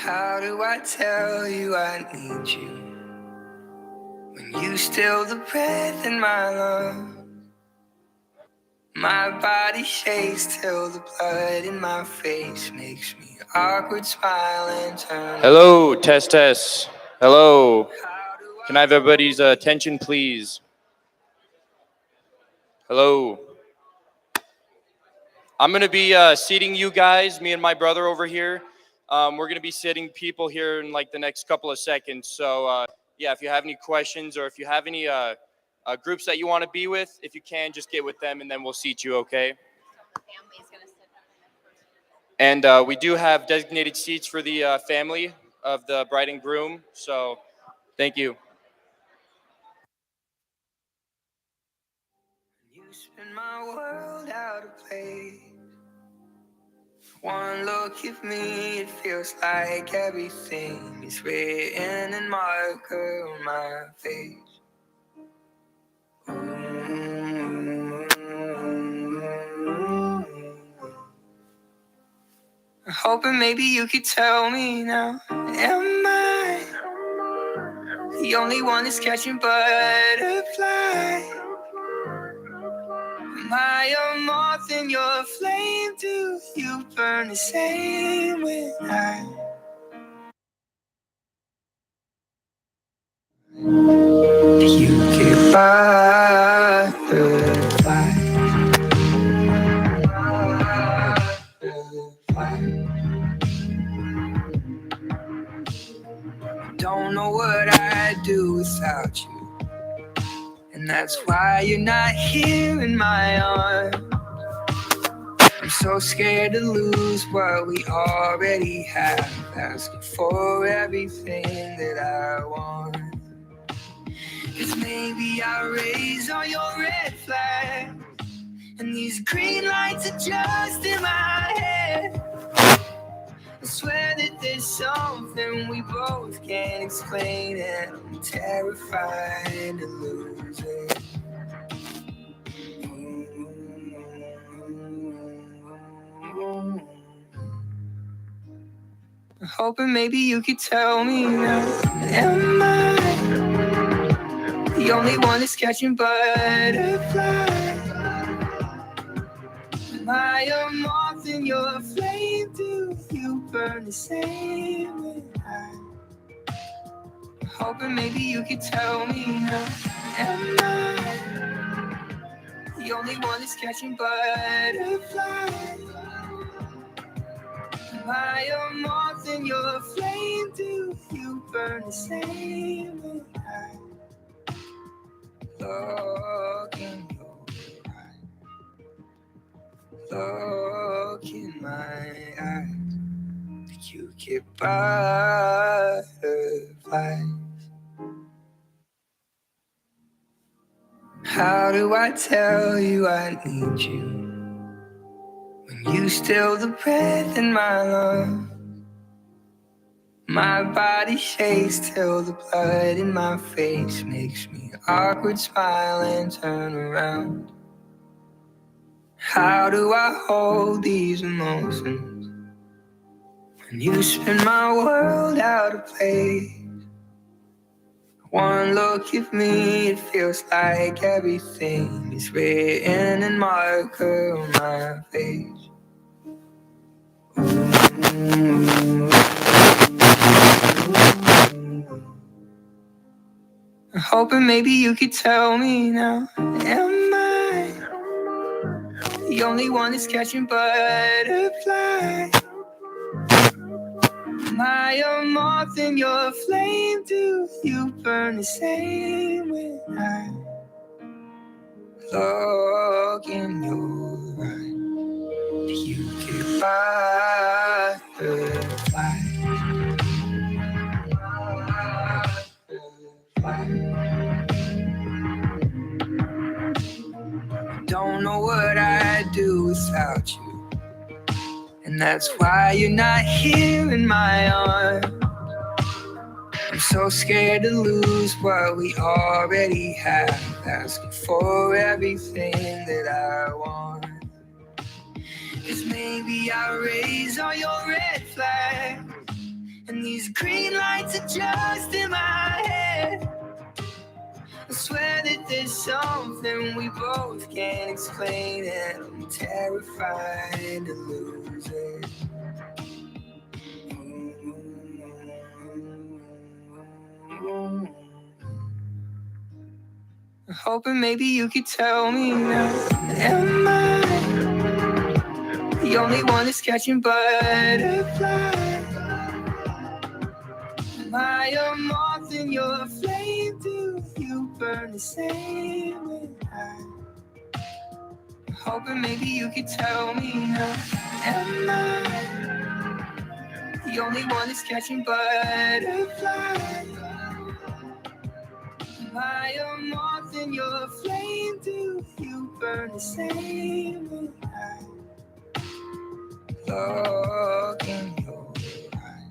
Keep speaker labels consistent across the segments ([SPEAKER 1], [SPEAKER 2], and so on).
[SPEAKER 1] How do I tell you I need you when you still the breath in my lungs? My body shakes till the blood in my face makes me awkward, smile and turn.
[SPEAKER 2] Hello, test, test. Hello. Can I have everybody's attention, please? Hello. I'm going to be seating you guys, me and my brother over here. We're going to be sitting people here in like the next couple of seconds. So, yeah, if you have any questions or if you have any groups that you want to be with, if you can, just get with them and then we'll seat you, okay? And we do have designated seats for the family of the bride and groom. So, thank you.
[SPEAKER 1] You spin my world out of place. One look at me, it feels like everything is written in marker on my face. I'm hoping maybe you could tell me now. Am I the only one that's catching butterflies? Am I a moth in your flame? Do you burn the same when I? Do you get butterflies? Don't know what I'd do without you, and that's why you're not here in my arms. I'm so scared to lose what we already have, asking for everything that I want. 'Cause maybe I'll raise all your red flags, and these green lights are just in my head. I swear that there's something we both can't explain, and I'm terrified to lose it. I'm hoping maybe you could tell me now. Am I the only one that's catching butterflies? Am I a moth in your flame? Do you burn the same way I'm hoping maybe you could tell me now. Am I the only one that's catching butterflies? Am I a moth in your flame? Do you burn the same way I look in your eyes? Look in my eyes. Do you get butterflies? How do I tell you I need you when you still the breath in my lungs? My body shakes till the blood in my face makes me awkward, smile and turn around. How do I hold these emotions when you spin my world out of place? One look at me, it feels like everything is written in marker on my face. I'm hoping maybe you could tell me now. Am I the only one that's catching butterflies? Am I a moth in your flame? Do you burn the same when I look in your eyes? Do you get butterflies? Don't know what I'd do without you, and that's why you're not here in my arms. I'm so scared to lose what we already have, asking for everything that I want. 'Cause maybe I'll raise all your red flags, And these green lights are just in my head. I swear that there's something we both can't explain, and I'm terrified to lose it. I'm hoping maybe you could tell me now. Am I the only one that's catching butterflies? Am I a moth in your flame? Do you burn the same way I? I'm hoping maybe you could tell me now. Am I the only one that's catching butterflies? Am I a moth in your flame? Do you burn the same way I? Look in your eyes,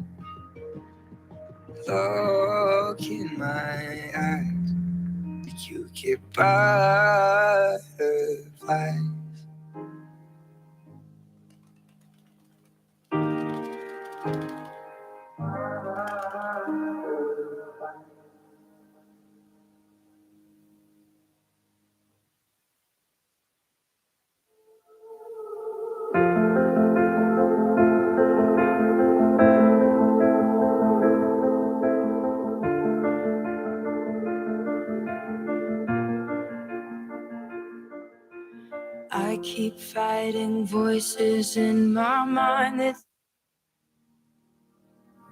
[SPEAKER 1] look in my eyes. You get butterflies. I keep fighting voices in my mind that.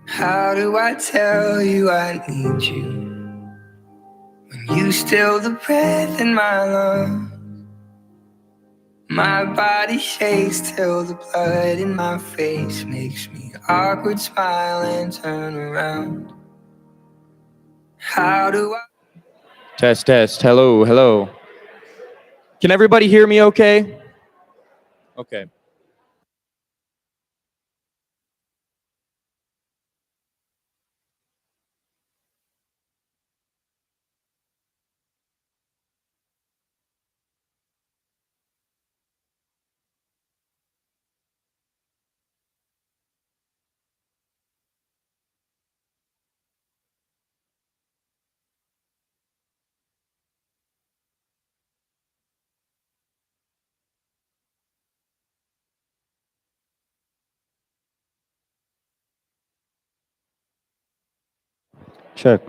[SPEAKER 1] How do I tell you I need you when you still the breath in my lungs? My body shakes till the blood in my face makes me awkward smile and turn around. How do I?
[SPEAKER 2] Test, test. Hello, hello. Can everybody hear me okay? Okay. Check.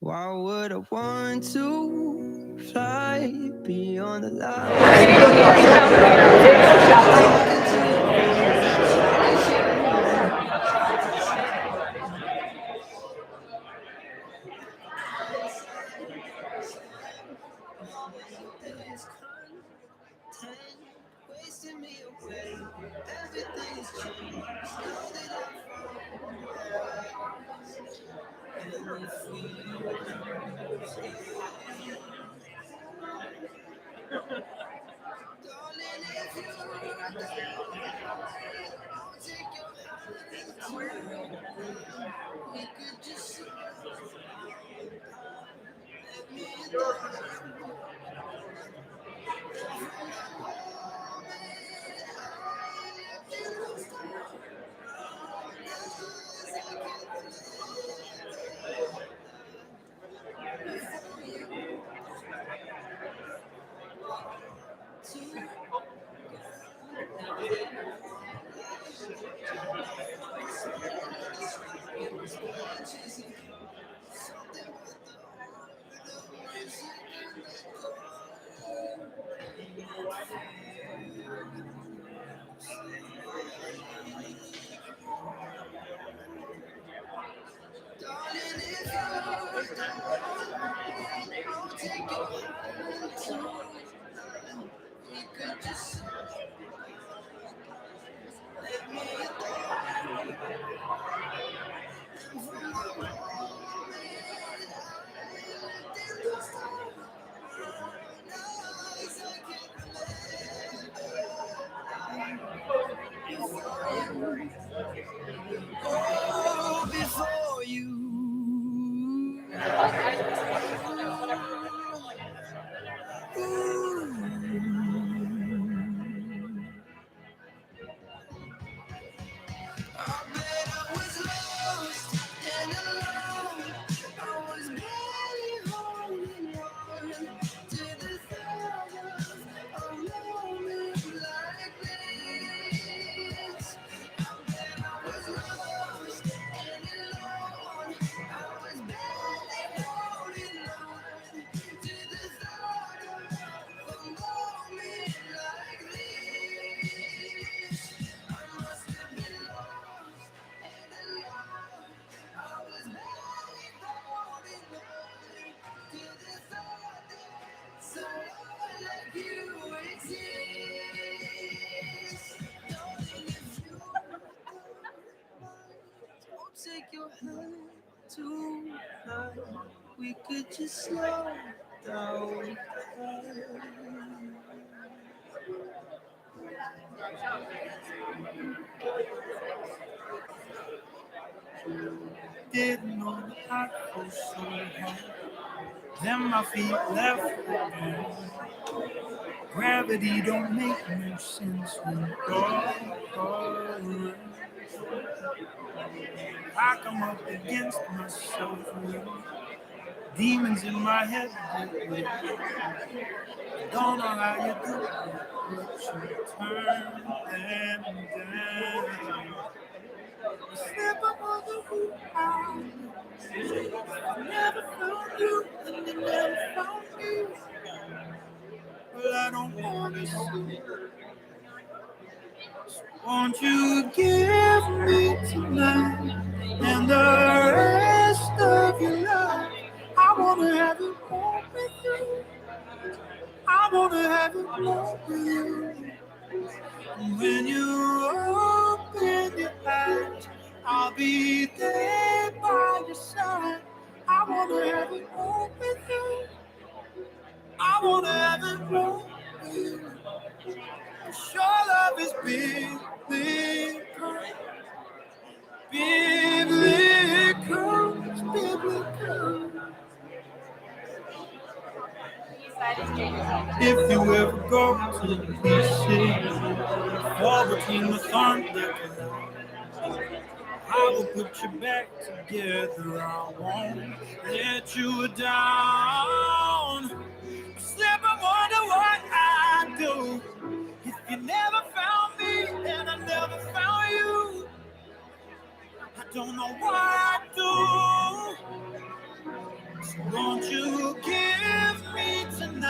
[SPEAKER 1] Why would I want to fly beyond the light. Wasting me away. Everything is changed. Now that darling, if you I'll take your hand. We could just let me go before you. I bet I was lost and alone. I was barely holding on to the thought of a moment like this. I bet I was lost and alone. I was barely holding on to the thought of a moment like this. I must have been lost and alone. I was barely holding on to the thought that someone like you exists. Darling, if you don't take your hand too high, we could just slow down. Didn't know I was so high. Then my feet left the ground. Gravity don't make no sense when you're around. I come up against myself with demons in my head. Don't know how you do it, but you turn them down. Slip up on the roof. I never found you, and you never found me. Well, I don't want to see. Won't you give me tonight and the rest of your life? I wanna have it all with you. I wanna have it all with you. And when you open your eyes, I'll be there by your side. I wanna have it all with you. I wanna have it all with you. Your love is biblical, biblical, biblical. If you ever go to the pieces, fall between the thunder, I will put you back together. I won't let you down. Slip, I wonder what I'd do if you never found me and I never found you. I don't know what I'd do. So won't you give me tonight?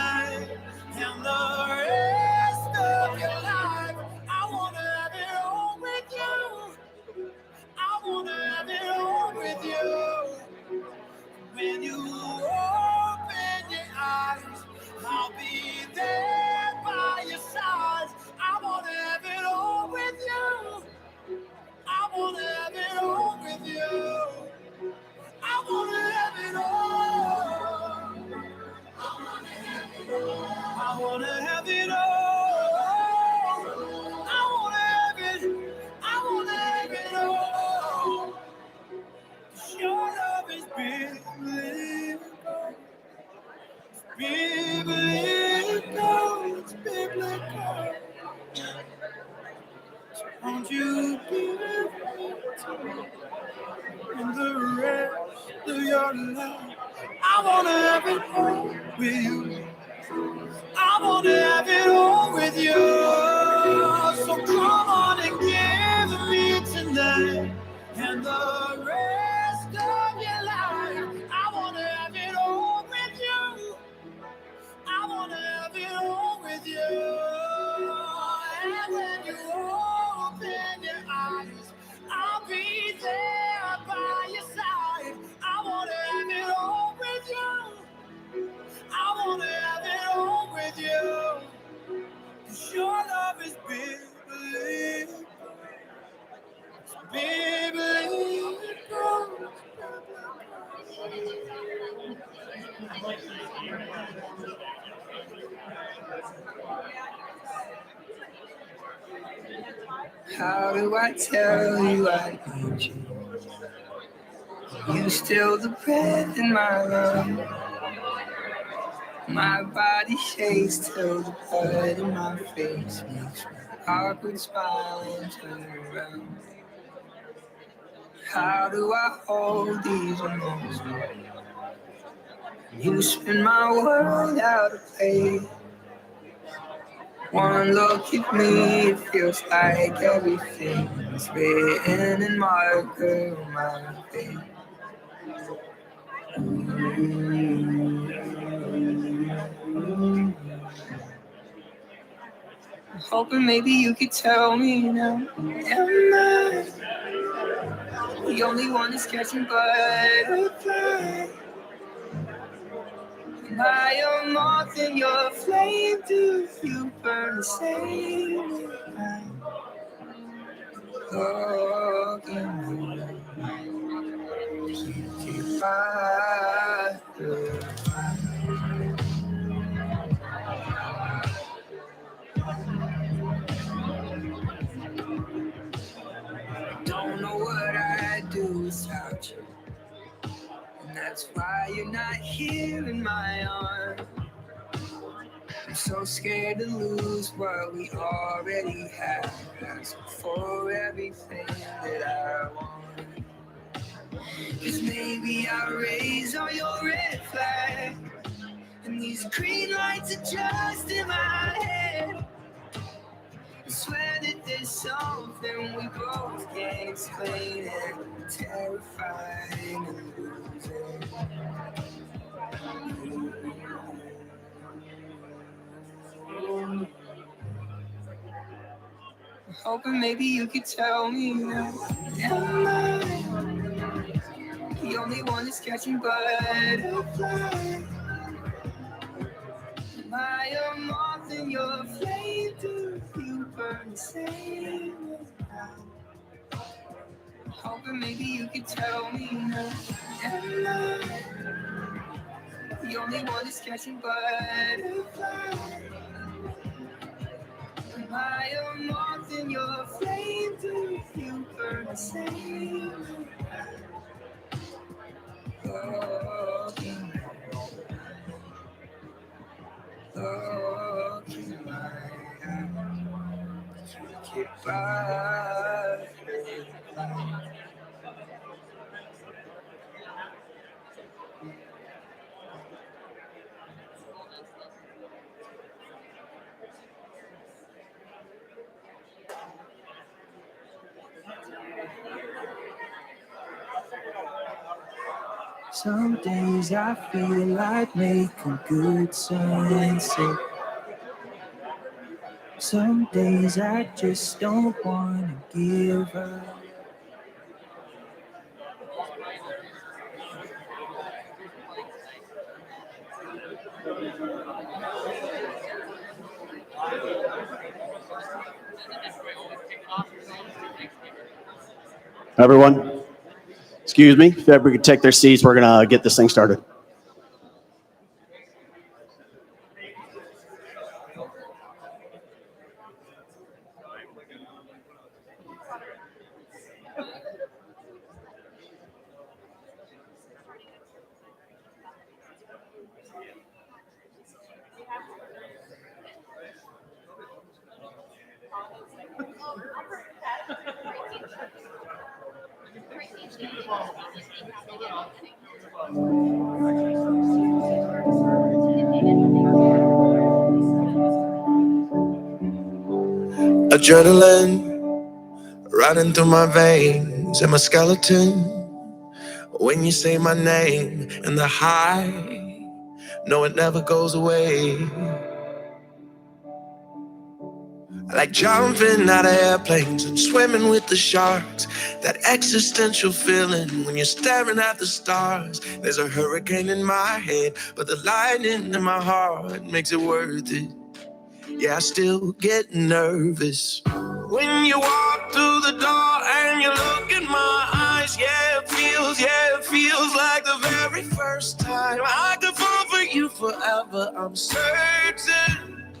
[SPEAKER 1] you be in the rest of your life? I wanna have it all with you. I wanna have it all with you. So come on and give me tonight and the rest of your life. I wanna have it all with you. I wanna have it all with you. And when you open your eyes, I'll be there by your side. I wanna have it all with you. I wanna have it all with you. 'Cause your love is big, believe. Big, believe. How do I tell you I need you? You still the breath in my lungs. My body shakes till the blood in my face makes my awkward smile and turn around. How do I hold these emotions? You spin my world out of place. One look at me, it feels like everything is written in marker on my face. Hoping maybe you could tell me now. Am I the only one that's catching butterflies? Am I a moth in your flame? Do you burn the same way I'm looking? Keep don't know what I'd do without you. And that's why you're not here in my arms. I'm so scared to lose what we already have. Asking for everything that I want. 'Cause maybe I'll raise all your red flags, and these green lights are just in my head. I swear that there's something we both can't explain it. Terrifying and losing. I'm hoping maybe you could tell me now. Am I the only one that's catching butterflies? Am I a moth in your flame? Do you burn the same as I? Hoping maybe you could tell me now. Am I the only one that's catching butterflies? Am I a moth in your flame? Do you burn the same as I? Look in my eyes. Goodbye. Some days I feel like making good sunset. Some days I just don't wanna give up.
[SPEAKER 3] Everyone, excuse me, if everybody could take their seats, we're going to get this thing started.
[SPEAKER 1] Adrenaline running through my veins and my skeleton. When you say my name and the high, no, it never goes away. I like jumping out of airplanes and swimming with the sharks. That existential feeling when you're staring at the stars. There's a hurricane in my head, but the lightning in my heart makes it worth it. Yeah, I still get nervous when you walk through the door and you look in my eyes. Yeah, it feels like the very first time. I could fall for you forever, I'm certain.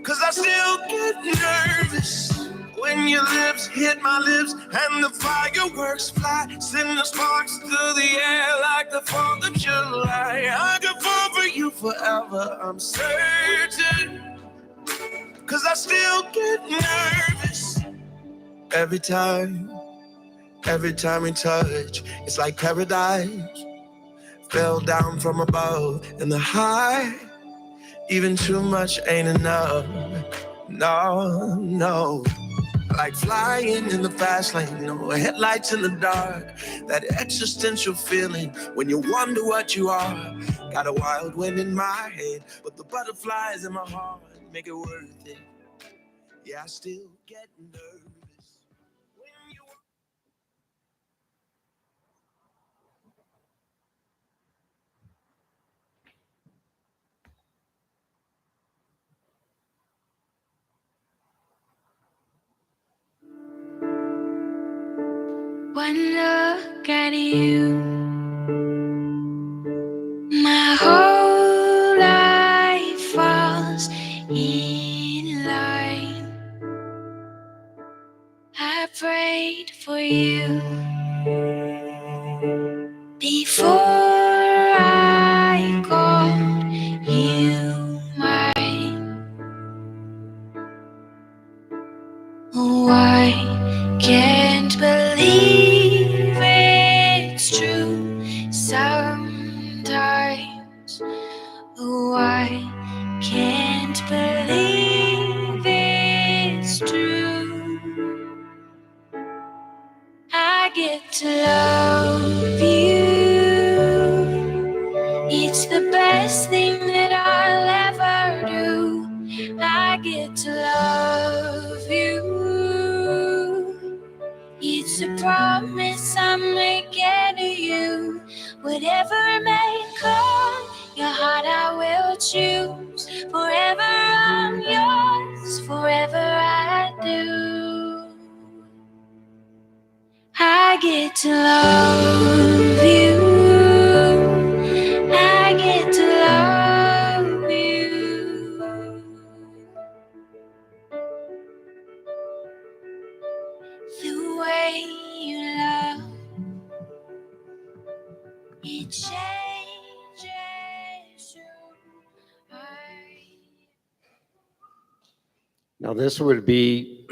[SPEAKER 1] 'Cause I still get nervous when your lips hit my lips and the fireworks fly, send the sparks through the air like the 4th of July. I could fall for you forever, I'm certain. 'Cause I still get nervous every time we touch. It's like paradise fell down from above, and the high, even too much ain't enough. No. Like flying in the fast lane, no headlights in the dark. That existential feeling when you wonder what you are. Got a wild wind in my head, but the butterflies in my heart make it worth it. Yeah, I still get nervous when you. One look at you, my whole life falls in line. I prayed for you before I called you mine. Oh, I can't believe it's true sometimes. Oh, I can't believe it's true. I get to love you. It's the best thing that I'll ever do. I get to love you. It's a promise I'm making to you. Whatever may come, your heart I will choose. Forever I'm yours, forever I do. I get to love you. I get to love you. The way you love, it changes you.
[SPEAKER 4] Now, this would be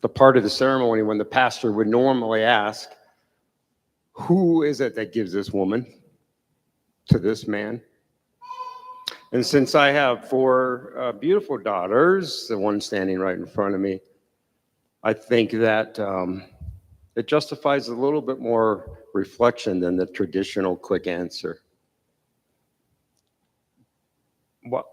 [SPEAKER 4] the part of the ceremony when the pastor would normally ask, who is it that gives this woman to this man? And since I have 4 beautiful daughters, the one standing right in front of me, I think that it justifies a little bit more reflection than the traditional quick answer.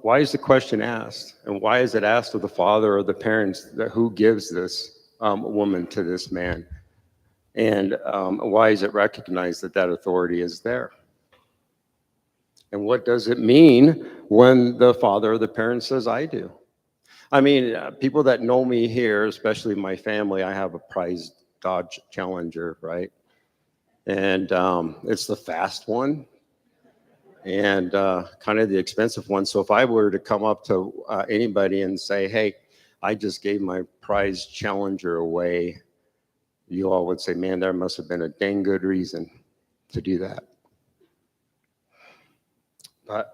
[SPEAKER 4] Why is the question asked? And why is it asked of the father or the parents that who gives this woman to this man? And why is it recognized that that authority is there? And what does it mean when the father or the parent says, I do? I mean, people that know me here, especially my family, I have a prized Dodge Challenger, right? And it's the fast one and kind of the expensive one. So if I were to come up to anybody and say, hey, I just gave my prized Challenger away, you all would say, man, there must have been a dang good reason to do that. But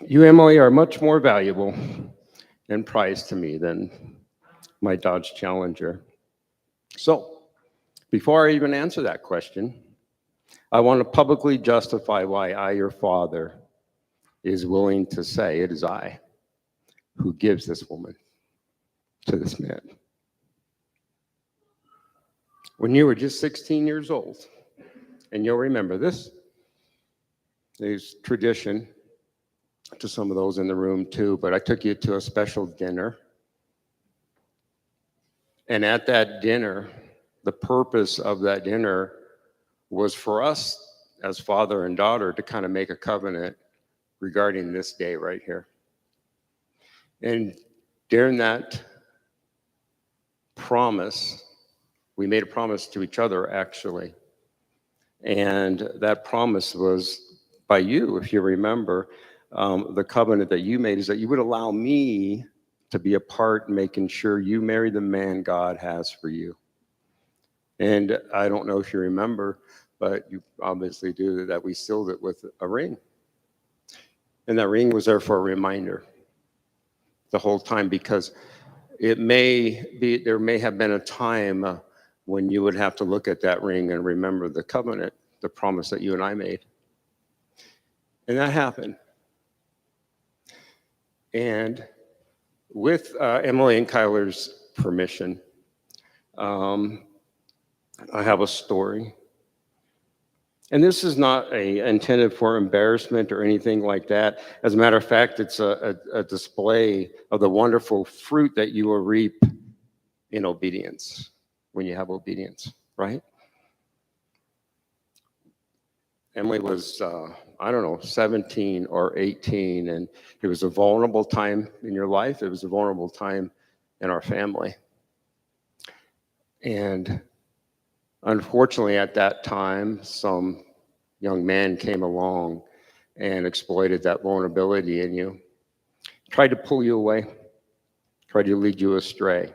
[SPEAKER 4] you, Emily, are much more valuable and prized to me than my Dodge Challenger. So Before I even answer that question, I want to publicly justify why I, your father, is willing to say it is I who gives this woman to this man. When you were just 16 years old, and you'll remember this, there's tradition to some of those in the room too, but I took you to a special dinner. And at that dinner, the purpose of that dinner was for us as father and daughter to kind of make a covenant regarding this day right here. And during that promise, we made a promise to each other, actually. And that promise was by you, if you remember, the covenant that you made is that you would allow me to be a part in making sure you marry the man God has for you. And I don't know if you remember, but you obviously do, that we sealed it with a ring. And that ring was there for a reminder the whole time, because there may have been a time when you would have to look at that ring and remember the covenant, the promise that you and I made. And that happened. And with Emily and Kyler's permission, I have a story. And this is not intended for embarrassment or anything like that. As a matter of fact, it's a display of the wonderful fruit that you will reap in obedience, when you have obedience, right? Emily was, 17 or 18, and it was a vulnerable time in your life. It was a vulnerable time in our family. And unfortunately, at that time, some young man came along and exploited that vulnerability in you, tried to pull you away, tried to lead you astray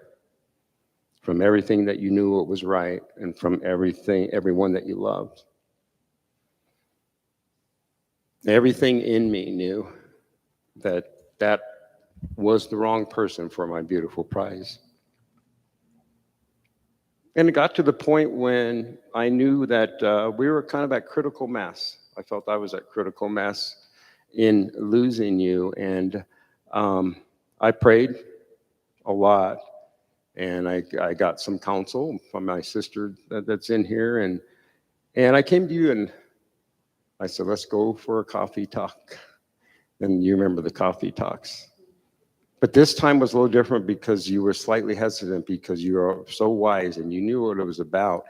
[SPEAKER 4] from everything that you knew what was right and from everyone that you loved. Everything in me knew that that was the wrong person for my beautiful prize. And it got to the point when I knew that we were kind of at critical mass. I felt I was at critical mass in losing you. And I prayed a lot. And I got some counsel from my sister that's in here. And I came to you and I said, let's go for a coffee talk. And you remember the coffee talks. But this time was a little different because you were slightly hesitant, because you are so wise and you knew what it was about.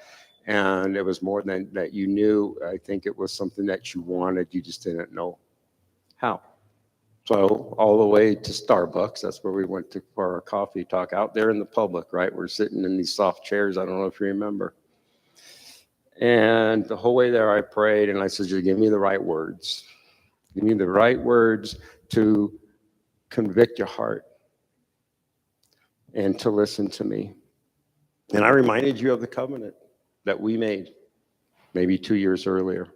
[SPEAKER 4] And it was more than that you knew. I think it was something that you wanted. You just didn't know how. So all the way to Starbucks, that's where we went to for our coffee talk, out there in the public, right? We're sitting in these soft chairs. I don't know if you remember. And the whole way there, I prayed and I said, you give me the right words. Give me the right words to convict your heart and to listen to me. And I reminded you of the covenant that we made maybe 2 years earlier.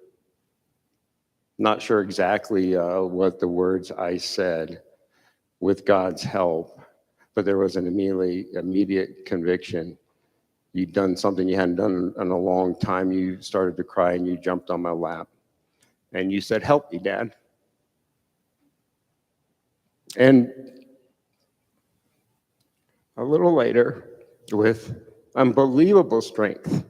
[SPEAKER 4] Not sure exactly what the words I said with God's help, but there was an immediate conviction. You'd done something you hadn't done in a long time. You started to cry and you jumped on my lap. And you said, help me, Dad. And a little later, with unbelievable strength,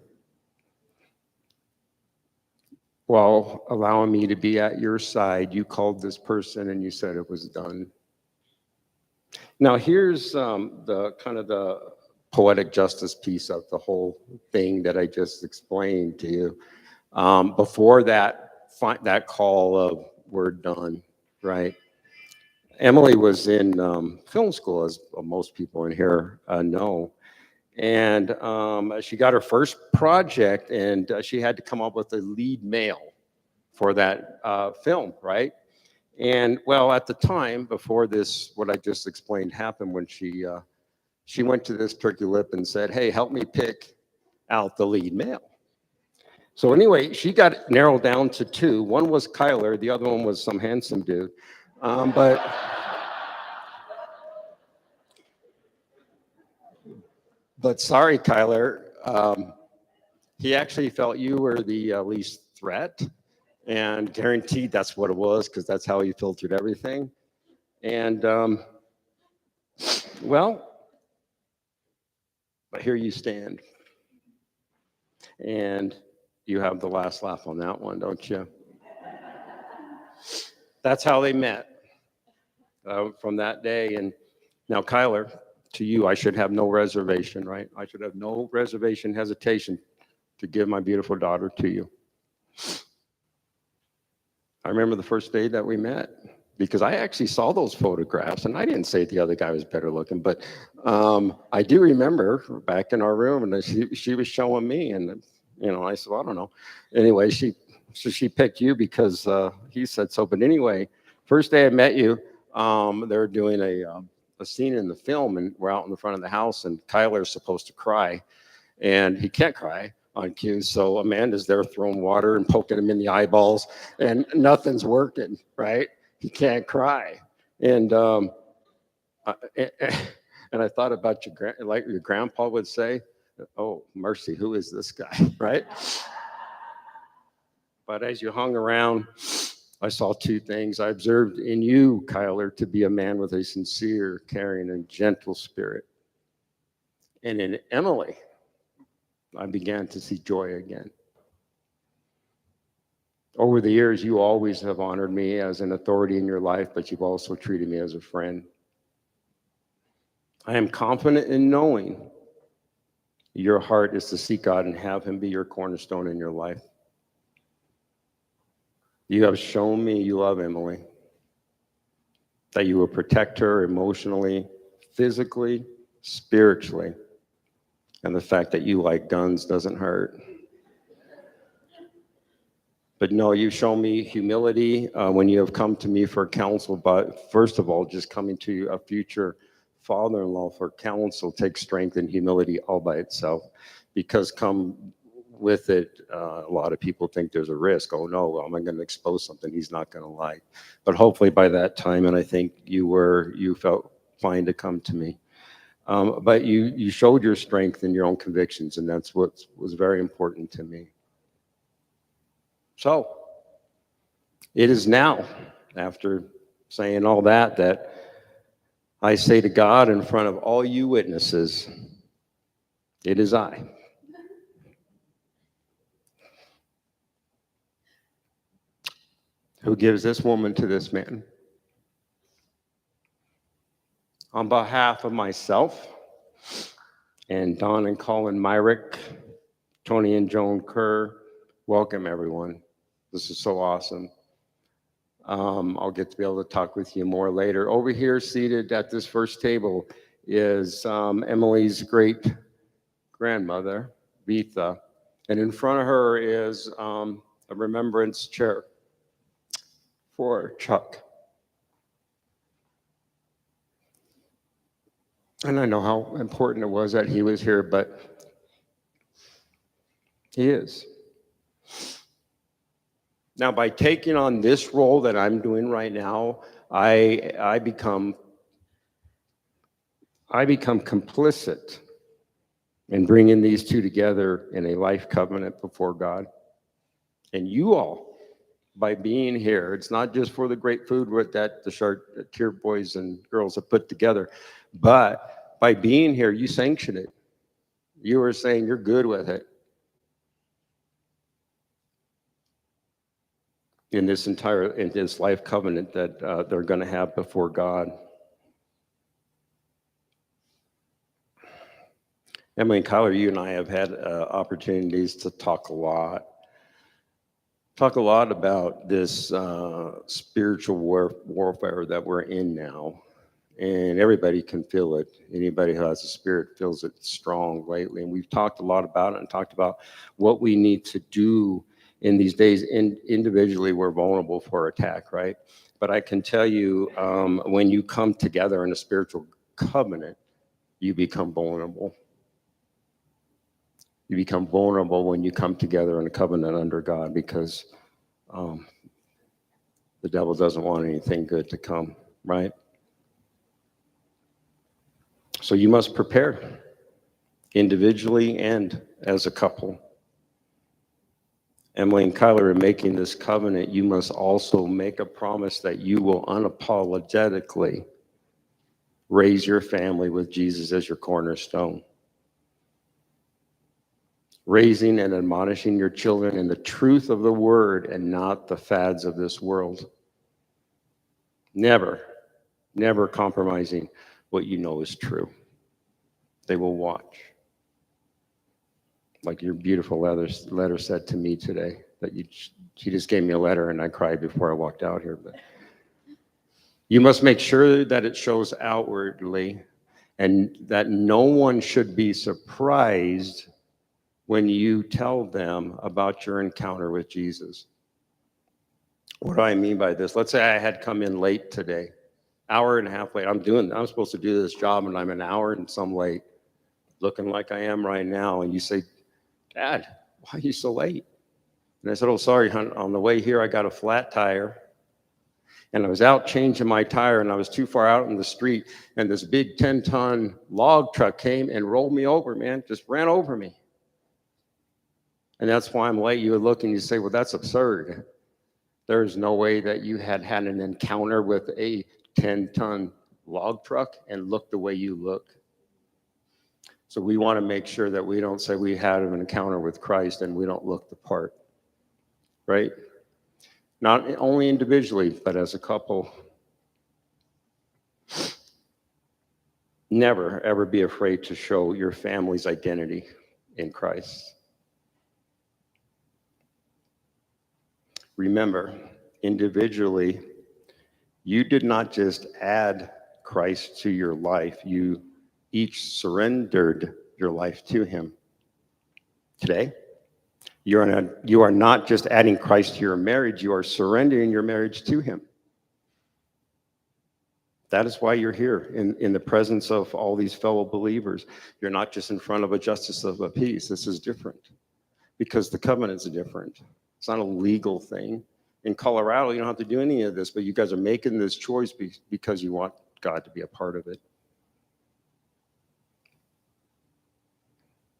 [SPEAKER 4] while allowing me to be at your side, you called this person and you said it was done. Now here's the kind of the poetic justice piece of the whole thing that I just explained to you. Before that call of we're done, right? Emily was in film school, as most people in here know. And she got her first project, and she had to come up with a lead male for that film, right? And well, at the time, before this, what I just explained happened, when she went to this turkey lip and said, hey, help me pick out the lead male. So anyway, she got narrowed down to two. One was Kyler, the other one was some handsome dude. But sorry, Kyler, He actually felt you were the least threat, and guaranteed that's what it was, because that's how he filtered everything. And well, but here you stand, and you have the last laugh on that one, don't you? That's how they met from that day. And now, Kyler, to you, I should have no reservation, right? I should have no reservation, hesitation to give my beautiful daughter to you. I remember the first day that we met, because I actually saw those photographs, and I didn't say the other guy was better looking, but I do remember back in our room, and she was showing me, and I said, well, I don't know. Anyway, she picked you because he said so. But anyway, first day I met you, they're doing a scene in the film, and we're out in the front of the house, and Kyler's supposed to cry, and he can't cry on cue. So Amanda's there throwing water and poking him in the eyeballs, and nothing's working, right? He can't cry. And I thought about like your grandpa would say, oh, mercy, who is this guy, right? But as you hung around, I saw two things. I observed in you, Kyler, to be a man with a sincere, caring, and gentle spirit. And in Emily, I began to see joy again. Over the years, you always have honored me as an authority in your life, but you've also treated me as a friend. I am confident in knowing your heart is to seek God and have him be your cornerstone in your life. You have shown me you love Emily, that you will protect her emotionally, physically, spiritually, and the fact that you like guns doesn't hurt. But no, you've shown me humility when you have come to me for counsel. But first of all, just coming to a future father-in-law for counsel takes strength and humility all by itself. Because come with it, a lot of people think there's a risk. Oh no, well, am I going to expose something he's not going to like? But hopefully by that time, and I think you felt fine to come to me. But you showed your strength in your own convictions, and that's what was very important to me. So it is now, after saying all that, that I say to God in front of all you witnesses, it is I. Who gives this woman to this man. On behalf of myself and Don and Colin Myrick, Tony and Joan Kerr, welcome everyone. This is so awesome. I'll get to be able to talk with you more later. Over here, seated at this first table, is Emily's great grandmother, Betha, and in front of her is a remembrance chair for Chuck. And I know how important it was that he was here, but he is. Now, by taking on this role that I'm doing right now, I become complicit in bringing these two together in a life covenant before God. And you all, by being here, it's not just for the great food that the Share boys and girls have put together, but by being here, you sanction it. You are saying you're good with it. In this life covenant that they're going to have before God. Emily and Kyler, you and I have had opportunities to talk a lot about this spiritual warfare that we're in now. And everybody can feel it. Anybody who has a spirit feels it strong lately. And we've talked a lot about it and talked about what we need to do in these days. Individually, we're vulnerable for attack, right? But I can tell you, when you come together in a spiritual covenant, you become vulnerable. You become vulnerable when you come together in a covenant under God, because the devil doesn't want anything good to come, right? So you must prepare individually and as a couple. Emily and Kyler are making this covenant. You must also make a promise that you will unapologetically raise your family with Jesus as your cornerstone. Raising and admonishing your children in the truth of the word and not the fads of this world. Never compromising what you know is true. They will watch. Like your beautiful letter said to me today, that she just gave me a letter and I cried before I walked out here. But you must make sure that it shows outwardly and that no one should be surprised when you tell them about your encounter with Jesus. What do I mean by this? Let's say I had come in late today, hour and a half late. I'm supposed to do this job and I'm an hour and some late, looking like I am right now. And you say, Dad, why are you so late? And I said, oh, sorry, hon. On the way here, I got a flat tire. And I was out changing my tire and I was too far out in the street. And this big 10-ton log truck came and rolled me over, man, just ran over me. And that's why I'm late. You would look and you say, well, that's absurd. There's no way that you had an encounter with a 10-ton log truck and look the way you look. So we want to make sure that we don't say we had an encounter with Christ and we don't look the part, right? Not only individually, but as a couple. Never, ever be afraid to show your family's identity in Christ. Remember, individually, you did not just add Christ to your life, you each surrendered your life to him. Today, you are not just adding Christ to your marriage, you are surrendering your marriage to him. That is why you're here in the presence of all these fellow believers. You're not just in front of a justice of a peace. This is different because the covenants are different. It's not a legal thing. In Colorado, you don't have to do any of this, but you guys are making this choice because you want God to be a part of it.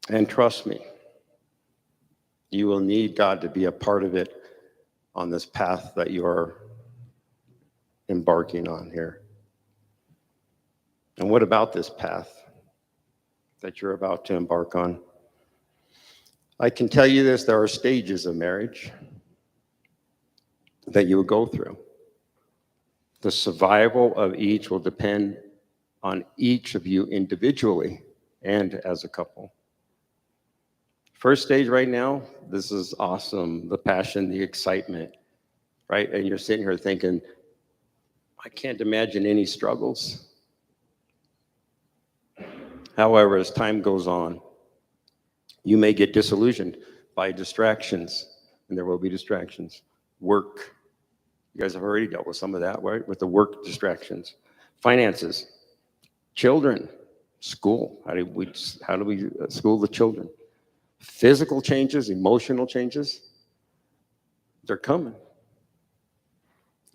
[SPEAKER 4] And trust me, you will need God to be a part of it on this path that you are embarking on here. And what about this path that you're about to embark on? I can tell you this, there are stages of marriage that you will go through. The survival of each will depend on each of you individually and as a couple. First stage right now, this is awesome. The passion, the excitement, right? And you're sitting here thinking, I can't imagine any struggles. However, as time goes on, you may get disillusioned by distractions, and there will be distractions. Work. You guys have already dealt with some of that, right? With the work distractions. Finances. Children. School. How do we school the children? Physical changes, emotional changes. They're coming.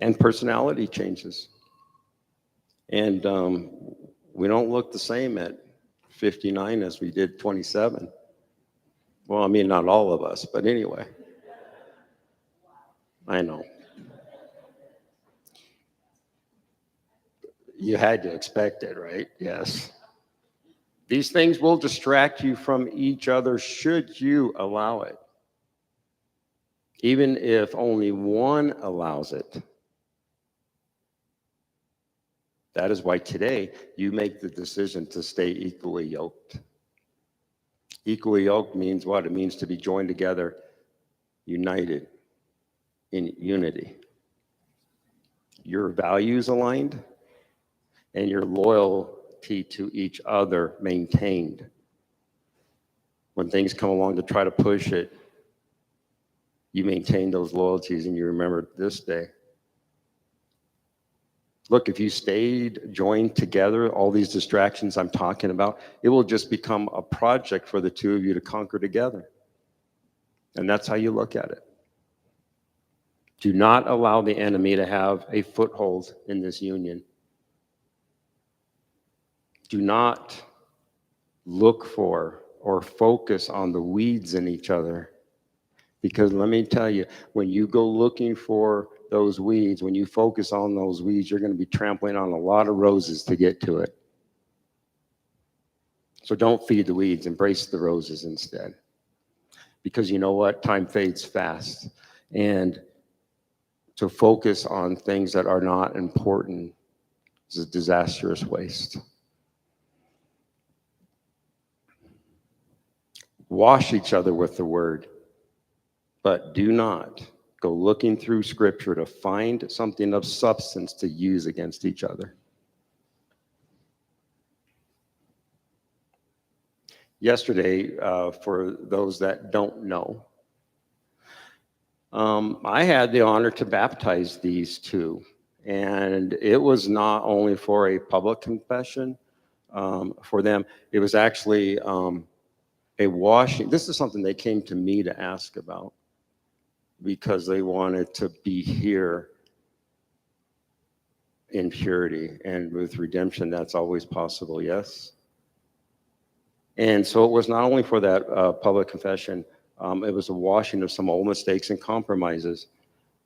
[SPEAKER 4] And personality changes. And we don't look the same at 59 as we did 27. Well, I mean, not all of us, but anyway. I know. You had to expect it, right? Yes. These things will distract you from each other should you allow it. Even if only one allows it. That is why today you make the decision to stay equally yoked. Equally yoked means what? It means to be joined together, united in unity. Your values aligned and your loyalty to each other maintained. When things come along to try to push it, you maintain those loyalties and you remember this day. Look, if you stayed joined together, all these distractions I'm talking about, it will just become a project for the two of you to conquer together. And that's how you look at it. Do not allow the enemy to have a foothold in this union. Do not look for or focus on the weeds in each other. Because let me tell you, when you go looking for those weeds, when you focus on those weeds, you're going to be trampling on a lot of roses to get to it. So don't feed the weeds, embrace the roses instead. Because you know what? Time fades fast. And to focus on things that are not important is a disastrous waste. Wash each other with the word, but do not go looking through scripture to find something of substance to use against each other. Yesterday, for those that don't know, I had the honor to baptize these two. And it was not only for a public confession for them, it was actually a washing. This is something they came to me to ask about because they wanted to be here in purity. And with redemption, that's always possible, yes? And so it was not only for that public confession, it was a washing of some old mistakes and compromises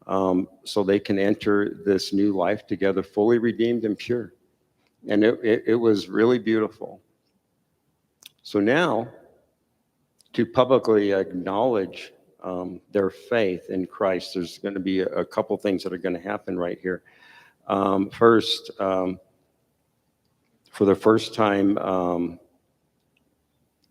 [SPEAKER 4] so they can enter this new life together fully redeemed and pure. And it was really beautiful. So now, to publicly acknowledge their faith in Christ, there's going to be a couple things that are going to happen right here. First, for the first time,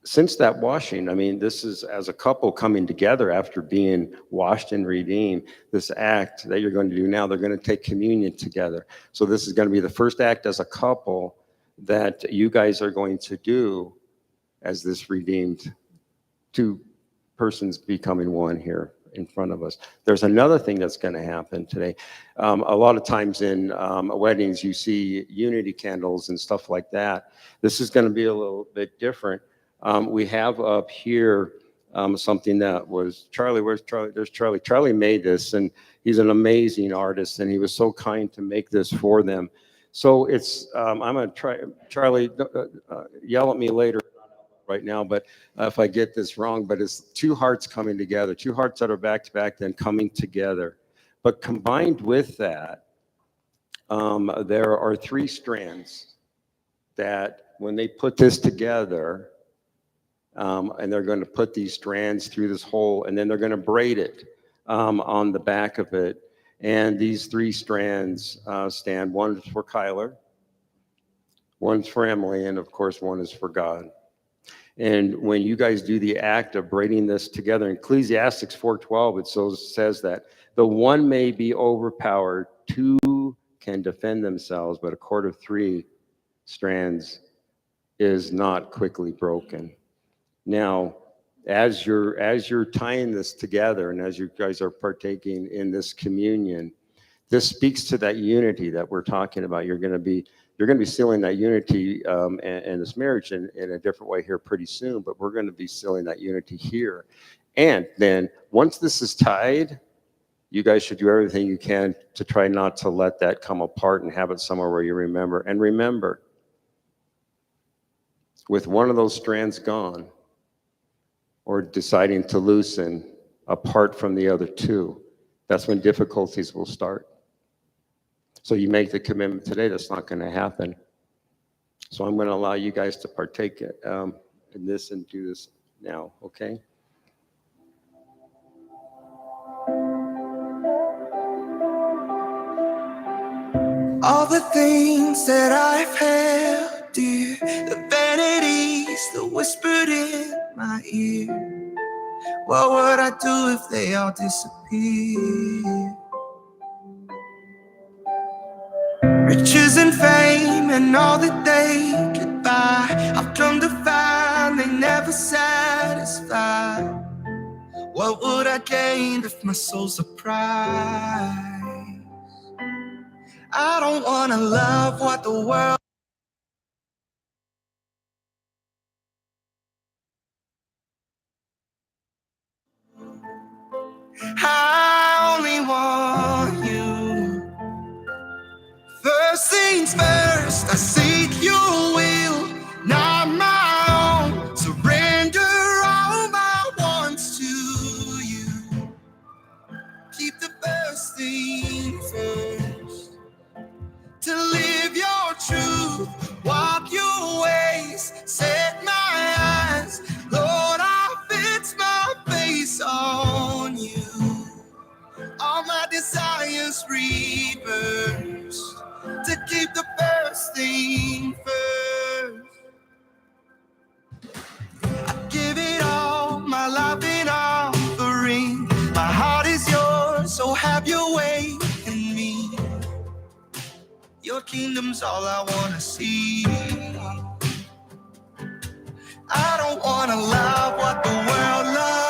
[SPEAKER 4] since that washing, I mean, this is as a couple coming together after being washed and redeemed, this act that you're going to do now, they're going to take communion together. So this is going to be the first act as a couple that you guys are going to do as this redeemed two persons becoming one here in front of us. There's another thing that's going to happen today. A lot of times in weddings, you see unity candles and stuff like that. This is going to be a little bit different. We have up here something that was Charlie. Where's Charlie? There's Charlie. Charlie made this, and he's an amazing artist, and he was so kind to make this for them. So it's I'm going to try. Charlie, yell at me later right now, but if I get this wrong, but it's two hearts coming together, two hearts that are back to back, then coming together. But combined with that, there are three strands that when they put this together, and they're going to put these strands through this hole, and then they're going to braid it on the back of it. And these three strands stand. One is for Kyler, one's for Emily, and of course, one is for God. And when you guys do the act of braiding this together, in Ecclesiastes 4:12, it says that the one may be overpowered, two can defend themselves, but a cord of three strands is not quickly broken. Now, as you're tying this together and as you guys are partaking in this communion, this speaks to that unity that we're talking about. You're going to be sealing that unity and this marriage in a different way here pretty soon, but we're going to be sealing that unity here. And then once this is tied, you guys should do everything you can to try not to let that come apart and have it somewhere where you remember. And remember, with one of those strands gone, or deciding to loosen apart from the other two, that's when difficulties will start. So you make the commitment today, that's not going to happen. So I'm going to allow you guys to partake in this and do this now, okay?
[SPEAKER 1] All the things that I've held dear, the vanities that whispered in my ear, what would I do if they all disappeared? Riches and fame and all that they could buy, I've come to find they never satisfy. What would I gain if my soul's a prize? I don't wanna love what the world I only want you. First things first, I seek your will, not my own. Surrender all my wants to you. desires reversed, to keep the first thing first. Give it all, my life in offering. My heart is yours, so have your way in me. Your kingdom's all I wanna see. I don't wanna love what the world loves.